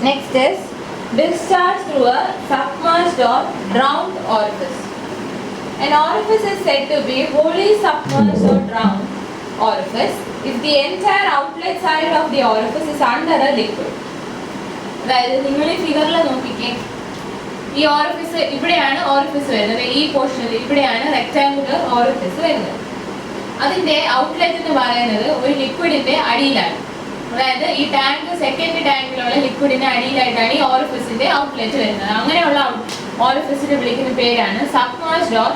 Next is discharge through a submerged or drowned orifice. An orifice is said to be wholly submerged or drowned orifice if the entire outlet side of the orifice is under a liquid. അതായത് നിങ്ങൾ ഈ ഫിഗറിൽ നോക്കിക്കേ, ഈ orifice ഇവിടെയാണ് orifice വരുന്നത്, ഈ പോർഷനിൽ ഇവിടെയാണ് റെക്ടാങ്കുലർ ഓറിഫിസ് വരുന്നത്. അതിന്റെ ഔട്ട്ലെറ്റ് എന്ന് പറയുന്നത് ഒരു ലിക്വിഡിന്റെ അടിയിലാണ്. അതായത് ഈ ടാങ്ക് സെക്കൻഡ് ടാങ്കിലുള്ള ലിക്വിഡിന്റെ അടിയിലായിട്ടാണ് ഈ ഓറിഫിസിന്റെ ഔട്ട്ലെറ്റ് വരുന്നത്. അങ്ങനെയുള്ള ഓറിഫിസിനെ വിളിക്കുന്ന പേരാണ് submerged or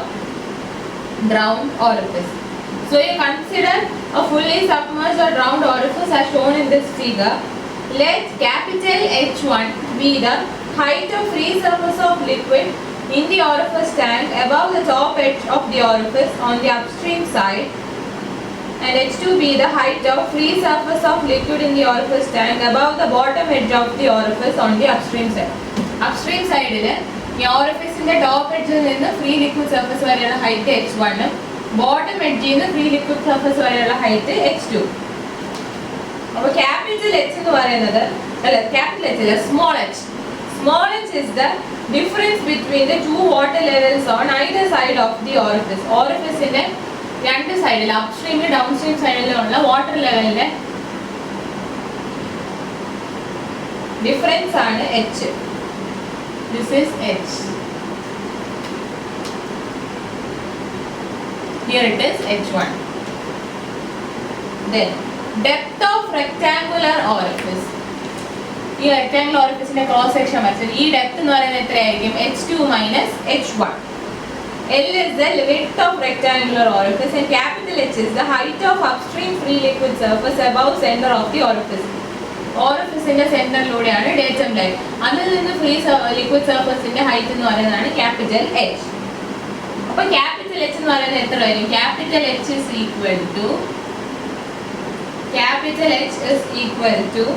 drowned orifice. So you consider a fully submerged or drowned orifice as shown in this figure. Let capital H1 be the height of free surface of liquid in the orifice tank above the top edge of the orifice on the upstream side, and H2 be the height of free surface of liquid in the orifice tank above the bottom edge of the orifice on the upstream side. Upstream side il ഈ ഓറിഫിസിന്റെ top എഡ്ജിൽ നിന്ന് free liquid surface വരെയുള്ള height H1, bottom എഡ്ജിൽ നിന്ന് free liquid surface വരെയുള്ള height H2. അപ്പോൾ capital H എന്ന് പറയുന്നത് ക്യാപിറ്റൽ H അല്ല, small h. Small h is the difference between the two water levels on either side of the orifice. ഓറിഫിസിന്റെ രണ്ട് സൈഡിൽ, അപ്സ്ട്രീമിലും ഡൗൺ സ്ട്രീം സൈഡിലുള്ള വാട്ടർ ലെവലിന്റെ ഡിഫറൻസ് ആണ് H. This is H. Here it is H1. Then depth of rectangular orifice. ഈ rectangular orifice ന്റെ cross section വരച്ചാൽ ഈ depth എന്ന് പറയുന്നത് എത്രയായിരിക്കും? H2 minus H1. L is the width of rectangular orifice and capital H is the height of upstream free liquid surface above center of the orifice. ഓറിഫിസിന്റെ സെന്ററിലൂടെയാണ് datum line. അതിൽ നിന്ന് free liquid സർഫസിന്റെ height എന്ന് പറയുന്നതാണ് capital H. അപ്പൊ capital H എന്ന് പറയുന്നത് എത്ര വരും? Capital H is equal to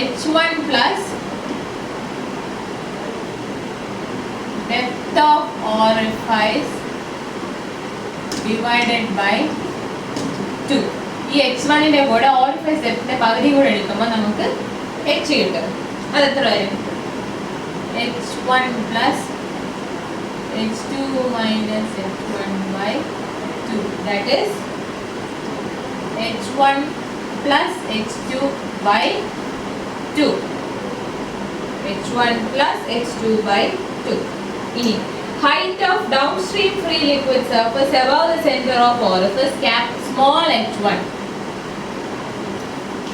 H1 plus depth of orifice divided by 2. ഈ H1ന്റെ കൂടെ ഓറിഫൈസ് ഡെപ്തിന്റെ പകുതി കൂടെ എടുക്കുമ്പോൾ നമുക്ക് H കിട്ടും. അത് എത്ര വരും? H1 plus H2 minus H1 by 2. That is H1 plus H2 by 2. H1 plus H2 by 2. ഇനി height of downstream free liquid surface above the center of orifice cap small h1.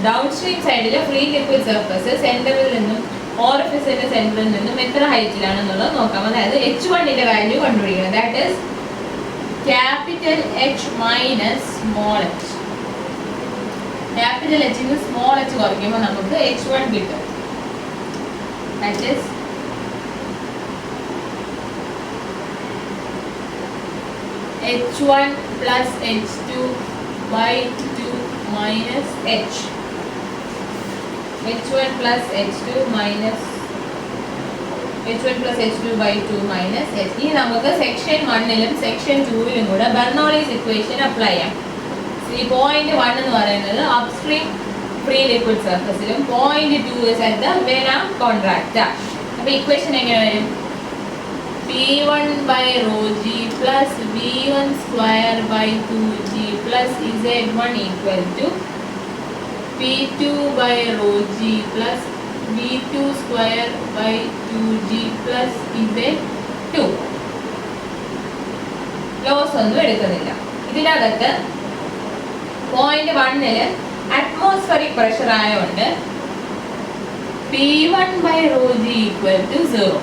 Downstream side ile free liquid surface സെന്ററിൽ നിന്നും ഓറിഫിസിന്റെ സെന്ററിൽ നിന്നും എത്ര ഹൈറ്റിലാണെന്നുള്ളത് നോക്കാം. അതായത് H1 ന്റെ value കണ്ടുപിടിക്കണം. That is capital H minus small h. Capital H ന് സ്മോൾ h കുറയ്ക്കുമ്പോൾ നമുക്ക് H1 കിട്ടും. That is H1 plus H2 by 2 minus H. H1 plus H2 minus H1 plus H2 by 2 minus H. ഇനി നമുക്ക് section 1ലും section 2ലും കൂടെ Bernoulli's equation apply ചെയ്യാം. ഈ point 1 എന്ന് പറയുന്നത് അപ്സ്ട്രീം ഫ്രീ ലിക്വിഡ് സർഫസിലും point 2 is at the vena contracta. അപ്പോൾ equation എങ്ങനെ വരും? P1 by rho g plus V1 square by 2g plus Z1 equal to P2 by rho g plus V2 square by 2g plus Z2. Loss ഒന്നും എടുക്കുന്നില്ല. ഇതിനകത്ത് point 1ല് atmospheric pressure ആയതുകൊണ്ട് P1 by rho g equal to 0.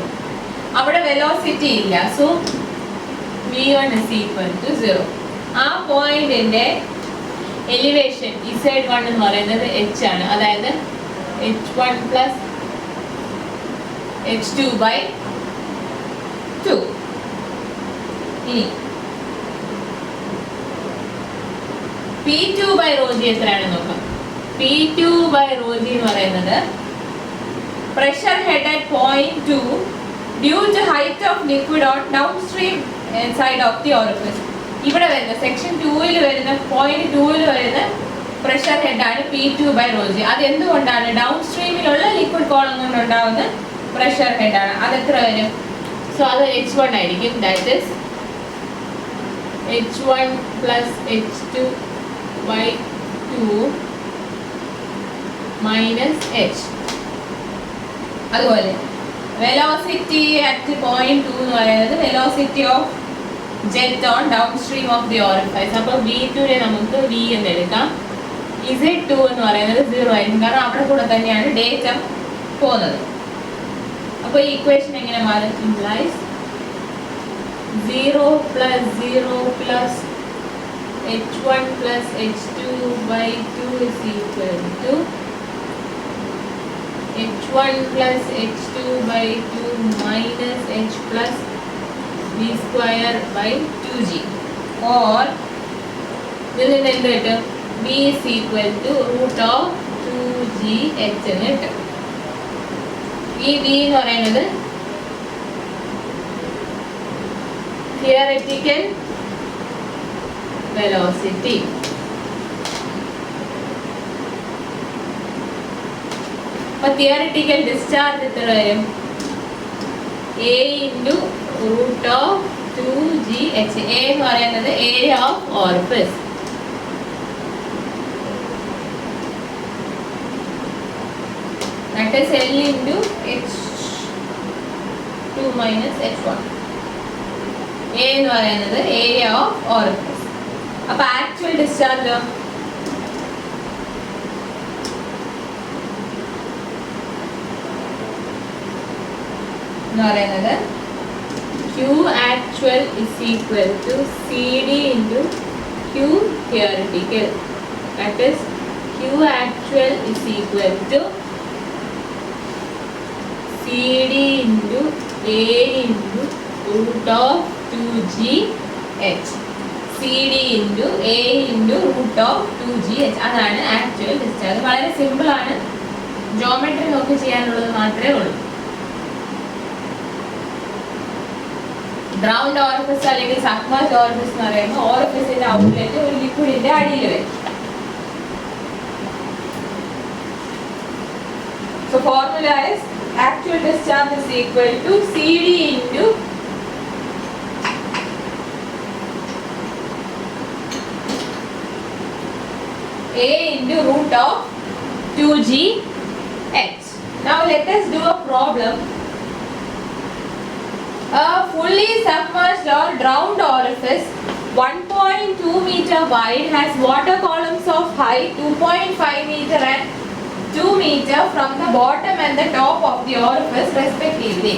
അവിടെ velocity ഇല്ല. So V1 is equal to 0. ആ പോയിന്റിന്റെ elevation Z1 എന്ന് പറയുന്നത് h ആണ്. അതായത് H1 plus H2 by 2. ഇനി P2 by rho g എത്രയാണെന്ന് നോക്കാം. P2 by rho g എന്ന് പറയുന്നത് pressure head at point 2 due to height of liquid on downstream side of the orifice. ഇവിടെ വരുന്ന സെക്ഷൻ 2ൽ വരുന്ന പോയിന്റ് 2ൽ വരുന്ന പ്രഷർ ഹെഡാണ് P2/ρg. അതെന്തുകൊണ്ടാണ്? ഡൗൺ സ്ട്രീമിലുള്ള ലിക്വിഡ് കോളം കൊണ്ടുണ്ടാവുന്ന പ്രഷർ ഹെഡാണ്. അതെത്ര വരും? സോ അത് H1 ആയിരിക്കും. That is H1 plus H2/2 minus H. അതുപോലെ വെലോസിറ്റി അറ്റ് പോയിന്റ് 2 എന്ന് പറയുന്നത് velocity of jet on downstream of the orifice. അപ്പോൾ V2 നമുക്ക് V എന്ന് എടുക്കാം. Z2 എന്ന് പറയുന്നത് 0 ആയിരിക്കും, കാരണം അവിടെ കൂടെ തന്നെയാണ് ഡേറ്റ പോകുന്നത്. അപ്പോൾ ഈ ഇക്വേഷൻ എങ്ങനെ മാറും? Implies 0 plus 0 plus H1 plus H2/2 is equal to H1 plus H2/2 minus H plus V square by 2g, or ഇതിൽ നിന്ന് എന്ത് കിട്ടും? V is equal to root of 2gh എന്ന് കിട്ടും. ഈ V എന്ന് പറയുന്നത് theoretical velocity. അപ്പോൾ theoretical discharge എത്ര വരും? A into root of 2gh. A എന്ന് പറയുന്നത് area of orifice. That is L into H2 minus H1. A എന്ന് പറയുന്നത് area of orifice. അപ്പോൾ actual discharge എന്ന് പറയുന്നത് Q actual is equal to CD into Q theoretical. That is Q actual is equal to CD into A into root of 2gh. CD into A into root of 2gh. അതാണ് actual discharge. വളരെ simple ആണ്, geometry നോക്കി ചെയ്യാനുള്ളത് മാത്രമേ ഉള്ളൂ. Ground orifice അല്ലെങ്കിൽ submerged orifice എന്ന് പറയുമ്പോൾ ഓറിഫിസിന്റെ ഔട്ട്ലെറ്റ് ഒരു ലിക്വിഡിന്റെ അടിയിൽ വരും. So formula is actual discharge is equal to CD into A into root of 2gh. Now let us do a problem. A fully submerged or drowned orifice 1.2 meter wide has water columns of height 2.5 meter and 2 meter from the bottom and the top of the orifice respectively.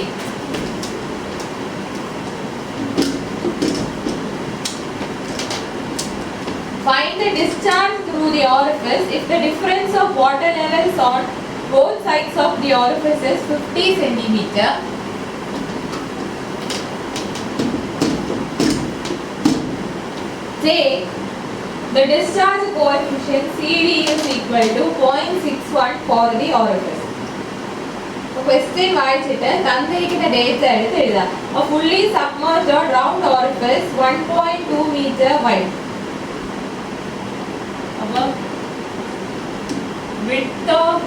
Find the discharge through the orifice if the difference of water levels on both sides of the orifice is 50 centimeter. Take the discharge coefficient CD is equal to 0.61 for the orifice. So question വായിച്ചിട്ട് തന്നിരിക്കുന്ന data എടുത്ത് എഴുതാം. A fully submerged or drowned orifice 1.2 meter wide. അപ്പോൾ width of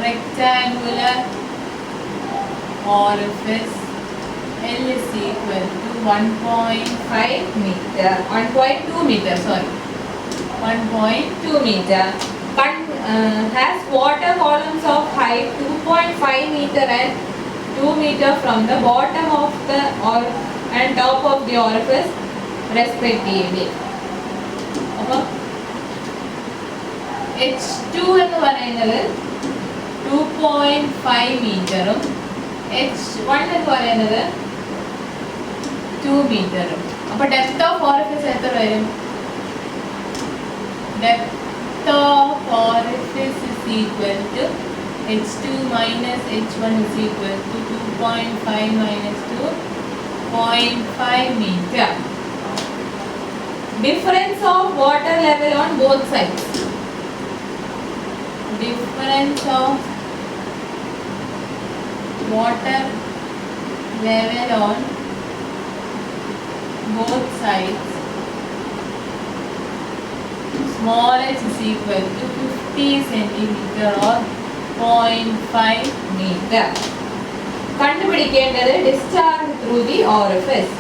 rectangular orifice L is equal to 1.5 meter, 1.2 meter, sorry, 1.2 meter. Has water columns of height 2.5 meter and 2 meter from the bottom of the and top of the orifice respectively. H2 എന്ന് പറയുന്നത് 2.5 മീറ്ററും H1 എന്ന് പറയുന്നത് 2 മീറ്ററും. അപ്പോൾ depth of orifice എത്ര വരും? Depth of orifice is equal to H2 minus H1 is equal to 2.5 minus 2.5 meter. Difference of water level on both sides. Difference of water level on both sides small h is equal to 50 centimeter or 0.5 meter. കണ്ടുപിടിക്കേണ്ടത് discharge through the orifice.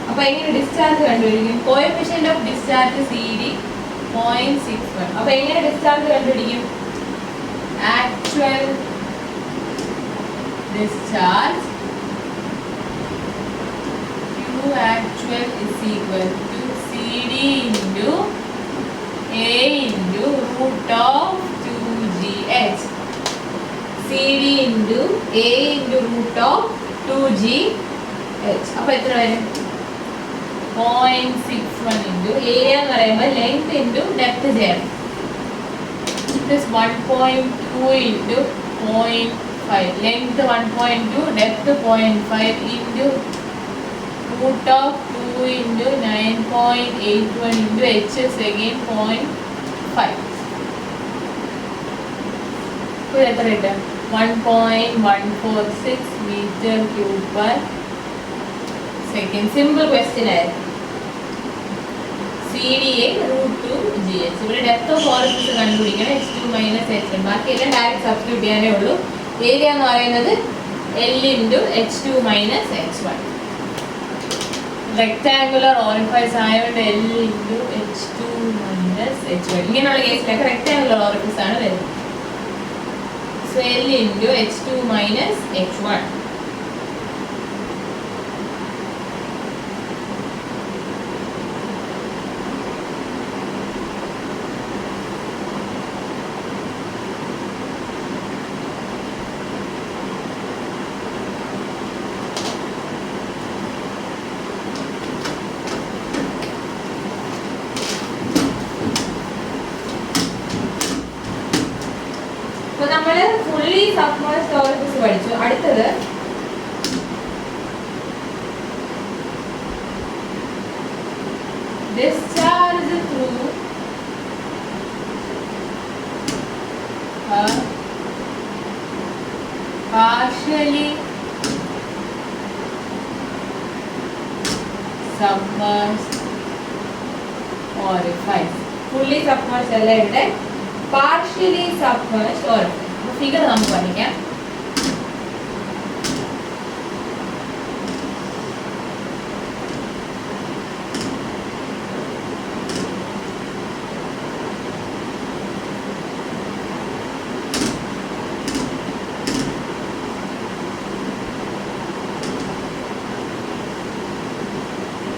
അപ്പോൾ എങ്ങനെ discharge കണ്ടുപിടിക്കും? Coefficient of discharge CD 0.61. അപ്പോൾ എങ്ങനെ discharge കണ്ടുപിടിക്കും? Actual discharge Q actual is equal to CD into A into root of 2GH. CD into A into root of 2GH. അപ്പോൾ എത്ര വരും? 0.61 into area എന്ന് പറയുമ്പോൾ ലെങ്ത് ഇൻറ്റു ഡെപ്ത് ചെയ്യണം. Plus 1.2 into 0.5. Length 1.2, depth 0.5 into root of 2 into 9.81 into h is again 0.5. അപ്പോൾ എത്ര കിട്ടും? 1.146 meter cube per second. Simple question ആയിരുന്നു. CDA √2GH. ഇവിടെ ഡെപ്ത് ഓഫ് ഓറിഫിസ് കണ്ടുപിടിക്കണം. h2 minus h1. ബാക്കിയെല്ലാം ഡയറക്റ്റ് സബ്സ്റ്റിറ്റ്യൂട്ട് ചെയ്യാനേ ഉള്ളൂ. ഏരിയ എന്ന് പറയുന്നത് L into h2 minus h1. Rectangular orifice ആയതുകൊണ്ട് L into h2 minus h1. ഇങ്ങനെയുള്ള കേസിലൊക്കെ റെക്ടാങ്കുലർ ഓറിഫൈസ് ആണ് വരുന്നത്. So L into h2 minus h1. നമ്മൾ ഫുള്ളി സബ്മേഴ്സ്ഡ് ഓറിഫിസ് പഠിച്ചു. അടുത്തത് discharge through partially submerged orifice. Fully submerged അല്ല, ഇവിടെ പാർഷ്യലി സബ്മേഴ്സ്ഡ് ഓറിഫൈസ്. ഫിഗർ നമുക്ക് പഠിക്കാം.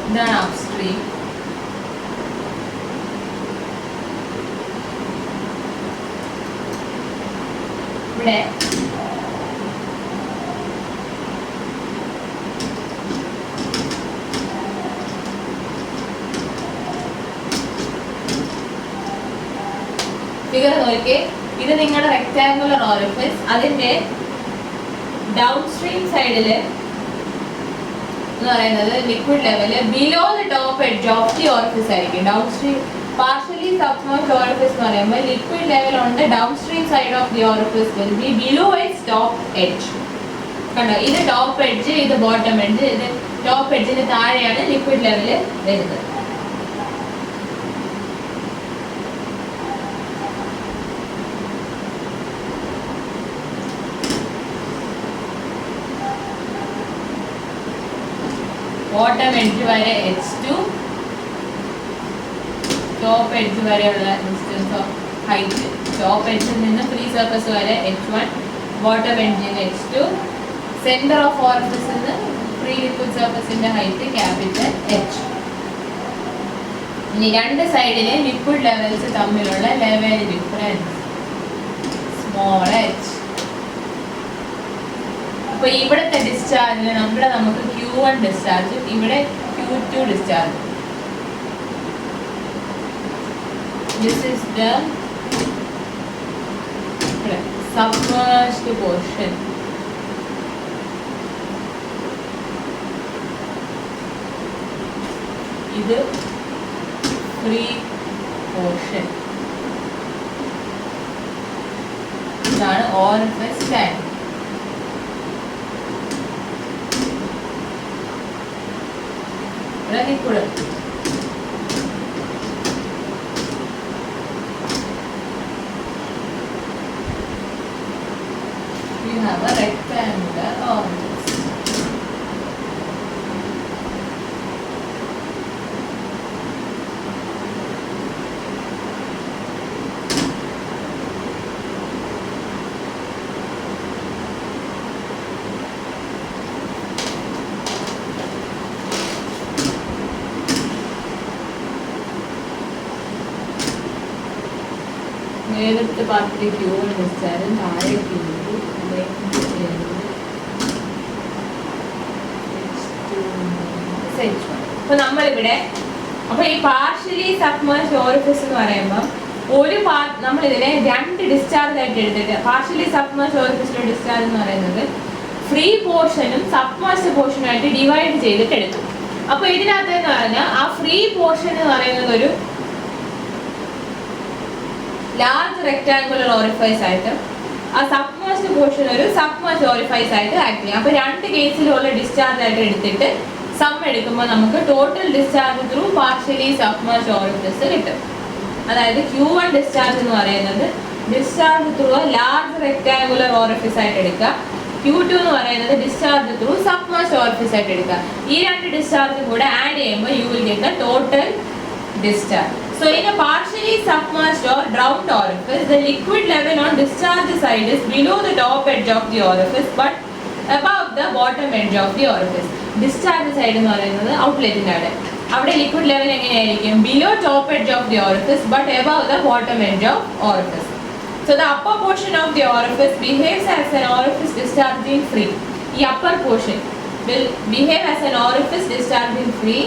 ഇതാണ് അപ്സ്ട്രീം. ഇവിടെ ഫിഗർ നോക്കിയേ. ഇത് നിങ്ങളുടെ റെക്ടാങ്കുലർ ഓറിഫിസ്. അതിന്റെ ഡൗൺ സ്ട്രീം സൈഡില് എന്ന് പറയുന്നത് liquid level below the top edge of the orifice ആയിരിക്കും. Downstream partially submerged orifice എന്ന് പറയുമ്പോൾ liquid level on the downstream side of the orifice will be below its top edge. കണ്ടോ, ഇത് top edge, ഇത് bottom edge. ഇത് top എഡ്ജിന് താഴെയാണ് liquid level വരുന്നത്. ബോട്ടം എഡ്ജ് വരെ h2, ടോപ്പ് എഡ്ജ് വരെയുള്ള ഡിസ്റ്റൻസ് ഓഫ് ഹൈറ്റ്. ടോപ്പ് എഡ്ജിൽ നിന്ന് ഫ്രീ സർഫസ് വരെ h1, ബോട്ടം എഡ്ജിന് h2, സെന്റർ ഓഫ് ഓറിഫിസിൽ നിന്ന് ഫ്രീ ലിക്വിഡ് സർഫസിന്റെ ഹൈറ്റ് ക്യാപിറ്റൽ H. ഇനി രണ്ട് സൈഡിലെ ലിക്വിഡ് ലെവൽസ് തമ്മിലുള്ള ലെവൽ ഡിഫറൻസ് സ്മോൾ h. അപ്പോൾ ഇവിടുത്തെ ഡിസ്ചാർജ് നമുക്ക് Q1 ഡിസ്ചാർജ്, ഇവിടെ Q2 discharge. This is the submerged portion. ഇത് ഫ്രീ പോർഷൻ. ഇതാണ് ഓറിഫിസ് ടാങ്ക്. ഇവിടെ liquid. have a rectangular orifice. നേരത്തെ പാർട്ടിൽ ക്യൂ ഡിസ്ചാർജും താഴെ അപ്പൊ നമ്മളിവിടെ അപ്പൊ ഈ പാർഷ്യലി സബ്മേർജ്ഡ് ഓറിഫിസ് എന്ന് പറയുമ്പോൾ ഒരു പാർട്ട് നമ്മൾ ഇതിനെ രണ്ട് ഡിസ്ചാർജ് ആയിട്ട് എടുത്തിട്ട് പാർഷ്യലി സബ്മേർജ്ഡ് ഓറിഫിസിലെ ഡിസ്ചാർജ് എന്ന് പറയുന്നത് ഫ്രീ പോർഷനും സബ്മേർജ്ഡ് പോർഷനും ആയിട്ട് ഡിവൈഡ് ചെയ്തിട്ട് എടുക്കും. അപ്പൊ ഇതിനകത്ത് എന്ന് പറഞ്ഞാൽ ആ ഫ്രീ പോർഷൻ എന്ന് പറയുന്നത് ഒരു ലാർജ് റെക്ടാങ്കുലർ ഓറിഫൈസ് ആയിട്ട് ആ സബ്മേർജ്ഡ് പോർഷൻ ഒരു സബ്മേർജ്ഡ് ഓറിഫൈസ് ആയിട്ട് ആക്ട് ചെയ്യും. അപ്പോൾ രണ്ട് കേസിലുള്ള ഡിസ്ചാർജ് ആയിട്ട് എടുത്തിട്ട് സം എടുക്കുമ്പോൾ നമുക്ക് total discharge through partially submerged orifice കിട്ടും. അതായത് Q1 ഡിസ്ചാർജ് എന്ന് പറയുന്നത് discharge through large rectangular orifice ആയിട്ട് എടുക്കുക. Q2 എന്ന് പറയുന്നത് ഡിസ്ചാർജ് ത്രൂ സബ്മേർജ്ഡ് ഓറിഫൈസ് ആയിട്ട് എടുക്കുക. ഈ രണ്ട് ഡിസ്ചാർജും കൂടെ ആഡ് ചെയ്യുമ്പോൾ you will get the total discharge. So in a partially submerged or drowned orifice, the liquid level on discharge side is below the top edge of the orifice but above the bottom edge of the orifice. Discharge side എന്ന് പറയുന്നത് ഔട്ട്ലെറ്റിന്റെ അവിടെ liquid level എങ്ങനെയായിരിക്കും? Below top edge of the orifice but above the bottom edge of orifice. So the upper portion of the orifice behaves as an orifice discharging free. The upper portion will behave as an orifice discharging free,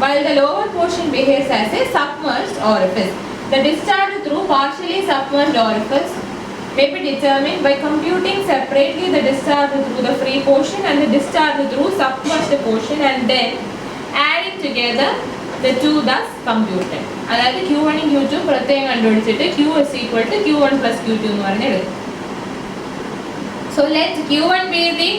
while the lower portion behaves as a submerged orifice. The discharge through partially submerged orifice may be determined by computing separately the discharge through the free portion and the discharge through submerged portion and then adding together the two thus computed. അതായത് Q1 ഉം Q2 പ്രത്യേകം കണ്ടുപിടിച്ചിട്ട് Q is equal to Q1 plus Q2 എന്ന് പറഞ്ഞെടുക്കും. So let Q1 be the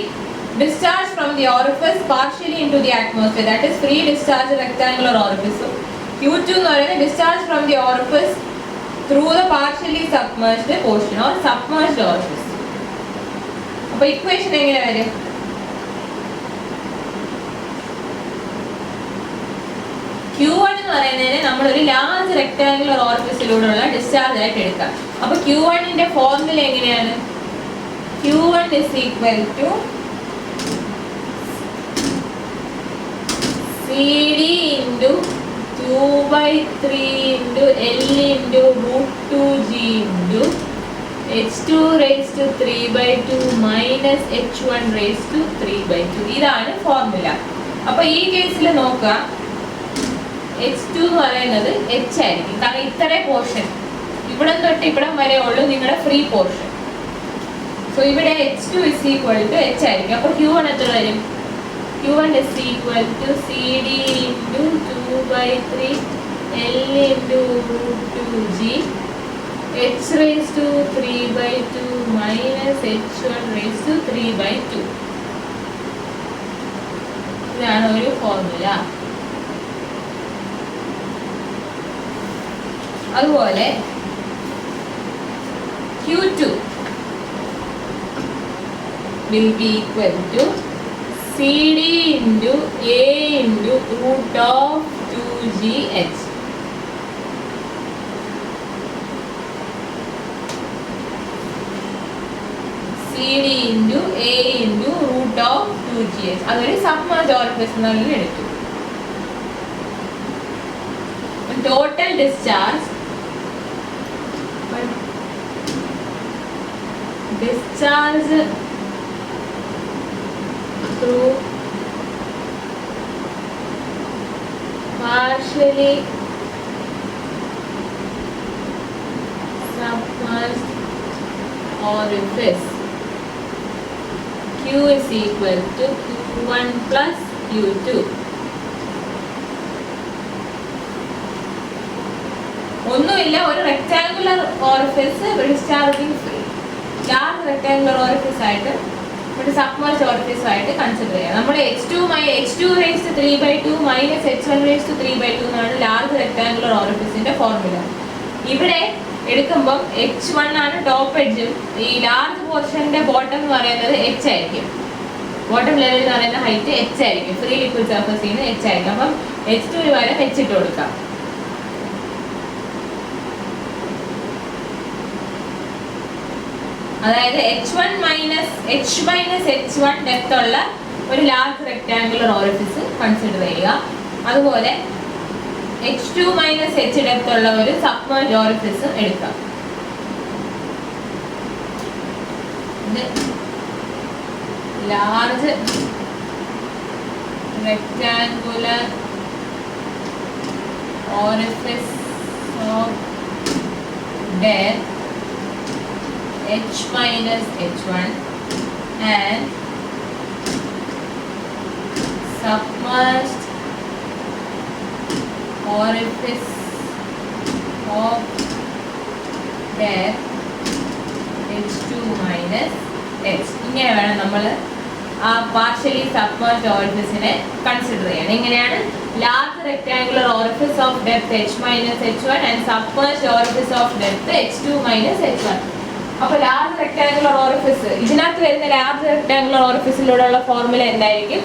discharge from the orifice partially into the atmosphere, that is free discharge rectangular orifice. Q2 എന്ന് പറയുന്നത് discharge from the orifice through the partially submerged portion or submerged orifice. അപ്പോൾ equation എങ്ങനെ വരും? Q1 എന്ന് പറയുന്നതിനെ നമ്മൾ ഒരു large rectangular ഓറിഫിസിലൂടെയുള്ള discharge ആയിട്ട് എടുക്കാം. അപ്പോൾ Q1 ന്റെ ഫോർമുല എങ്ങനെയാണ്? Q1 is equal to CD into 2/3 into L into root 2G into H2 raised to 3/2 minus H1 raised to 3/2. ഇതാണ് ഫോർമുല. അപ്പോൾ ഈ കേസിൽ നോക്കുക, H2 എന്ന് പറയുന്നത് H ആയിരിക്കും. കാരണം ഇത്രയും പോർഷൻ ഇവിടെ തൊട്ട് ഇവിടം വരെ ഉള്ളൂ നിങ്ങളുടെ ഫ്രീ പോർഷൻ. സോ ഇവിടെ H2 is equal to H ആയിരിക്കും. അപ്പോൾ Q1 എത്ര വരും? Q1 is equal to CD into 2/3 L into root 2G H raised to 3/2 minus H1 raised to 3/2. ഇതാണ് ഒരു ഫോർമുല. അതുപോലെ Q2 will be equal to CD into A into root of 2GH. CD into A into root of 2GH. അതൊരു submerged orifice എന്നുള്ള എടുത്തു. Total discharge through partially submerged orifice Q is equal to Q1 plus Q2. ഒന്നുമില്ല, ഒരു rectangular orifice discharging free large rectangular orifice ആയിട്ട് ഒരു submerged orifice ആയിട്ട് consider ചെയ്യാം. നമ്മൾ H2 raised to 3/2 minus H1 raised to 3/2 എന്നാണ് ലാർജ് റെക്ടാങ്കുലർ ഓറിഫിസിന്റെ ഫോർമുല. ഇവിടെ എടുക്കുമ്പം H1 ആണ് ടോപ്പ് എഡ്ജും ഈ ലാർജ് പോർഷന്റെ ബോട്ടം എന്ന് പറയുന്നത് H ആയിരിക്കും. ബോട്ടം ലെവൽ എന്ന് പറയുന്ന ഹൈറ്റ് H ആയിരിക്കും. ഫ്രീ ലിക്വിഡ് സർഫസിൽ നിന്ന് H ആയിരിക്കും. അപ്പം H2 പകരം H ഇട്ട് കൊടുക്കാം. അതായത് H1 മൈനസ് H1 ഡെപ്ത് ഉള്ള ഒരു ലാർജ് റെക്ടാങ്കുലർ ഓറിഫിസ് കൺസിഡർ ചെയ്യുക. അതുപോലെ H2 മൈനസ് H ഡെപ്ത് ഉള്ള ഒരു സബ്മേർജ് ഓറിഫിസ് എടുക്കാം. large rectangular orifice of depth H minus H1 and submerged orifice of depth H2 minus H. ഇങ്ങനെ വേണം നമ്മൾ ആ പാർഷ്യലി സബ്മേർജ്ഡ് ഓറിഫിസിനെ കൺസിഡർ ചെയ്യണം. ഇങ്ങനെയാണ് large rectangular orifice of depth H minus H1 and submerged orifice of depth H2 minus H1. അപ്പോൾ large rectangular orifice ഇതിനകത്ത് വരുന്ന large rectangular ഓറിഫിസിലൂടെയുള്ള formula എന്തായിരിക്കും?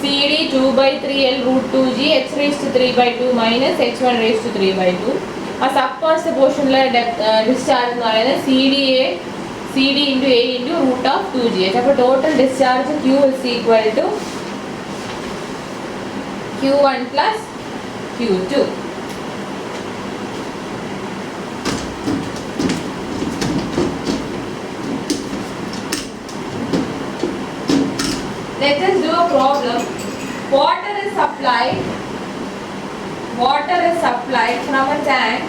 CD 2/3L root 2G H raised to 3/2 minus H1 raised to 3/2. ആ submerged പോർഷനിലെ discharge എന്ന് പറയുന്നത് CD into A into root of 2GH. അപ്പോൾ total discharge Q is equal to Q1 plus Q2. Let us do a problem. Water is supplied from a tank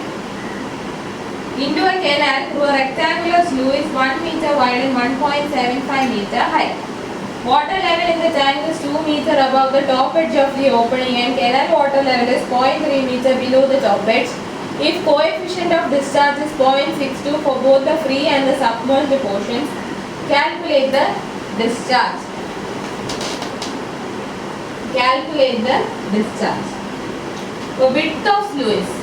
into a canal through a rectangular sluice 1 meter wide and 1.75 meter high. Water level in the tank is 2 meter above the top edge of the opening and canal water level is 0.3 meter below the top edge. If coefficient of discharge is 0.62 for both the free and the submerged portions, calculate the discharge. So width of sluice.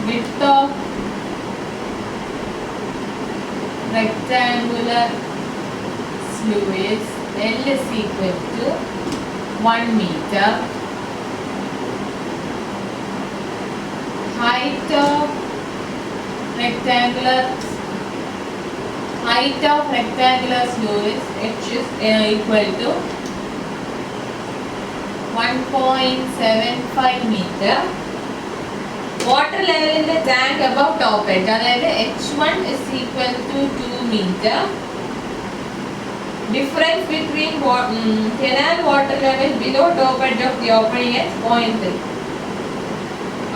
Width of rectangular sluice L is equal to 1 meter. Height of rectangular sluice H is equal to 1.75 meter. Water level in the tank above top edge, അതായത് H1 is equal to 2 meter. Difference between canal water level below top edge of the opening is 0.3.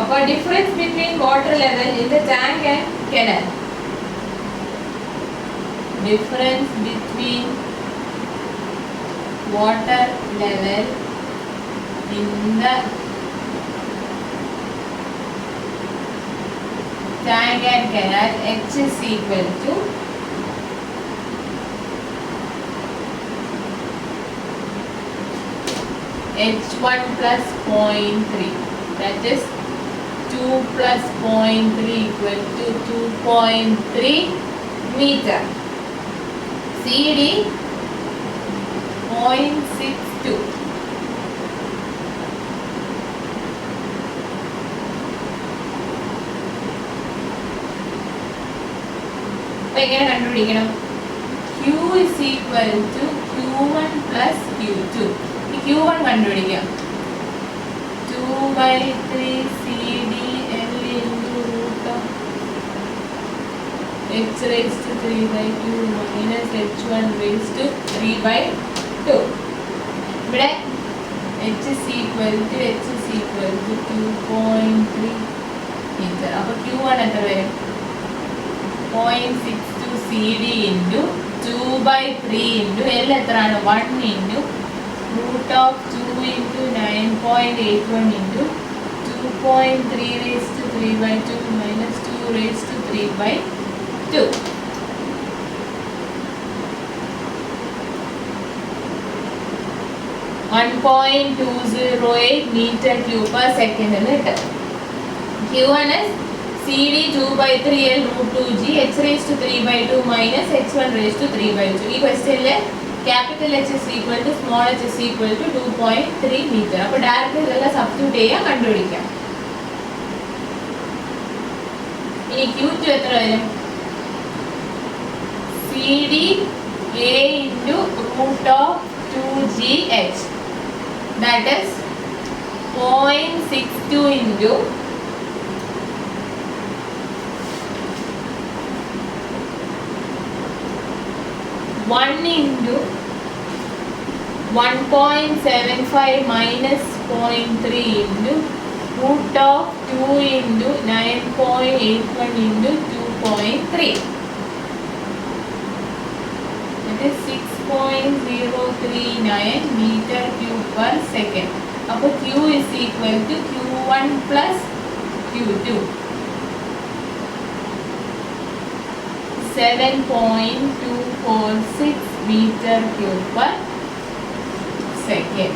അപ്പോൾ difference between water level in the tank and canal. Difference between water level in the tank and canal H is equal to H1 plus 0.3, that is 2 plus 0.3 equal to 2.3 meter. CD 0.62. അപ്പോൾ എങ്ങനെ കണ്ടുപിടിക്കണം? Q is equal to Q1 plus Q2. ഈ Q1 കണ്ടുപിടിക്കാം. 2/3 CD L into root of H raised to 3/2 minus H1 raised to 3/2. ഇവിടെ H is equal to 2.3 meter. അപ്പോൾ Q1 എത്ര വരും? 0.62 CD into 2/3 into L എത്രയാണ്? 1 into root of 2 into 9.81 into 2.3 raised to 3/2 minus 2 raised to 3/2. 1.208 meter cube per second എന്ന് കിട്ടും. Q1 is CD 2/3L root 2G h raised to 3/2 minus h1 raised to 3/2. ഈ ക്വസ്റ്റ്യനിൽ capital H is equal to small h is equal to 2.3 meter. അപ്പോൾ direct ഇതെല്ലാം substitute ചെയ്യാൻ കണ്ടുപിടിക്കാം. ഇനി Q2 എത്ര വരും? CD A into root of 2GH, that is 0.62 into 1 into 1.75 minus 0.3 into root of 2 into 9.81 into 2.3. That is 6.039 meter cube per second. അപ്പോൾ Q is equal to Q1 plus Q2. 7.246 meter cube per second.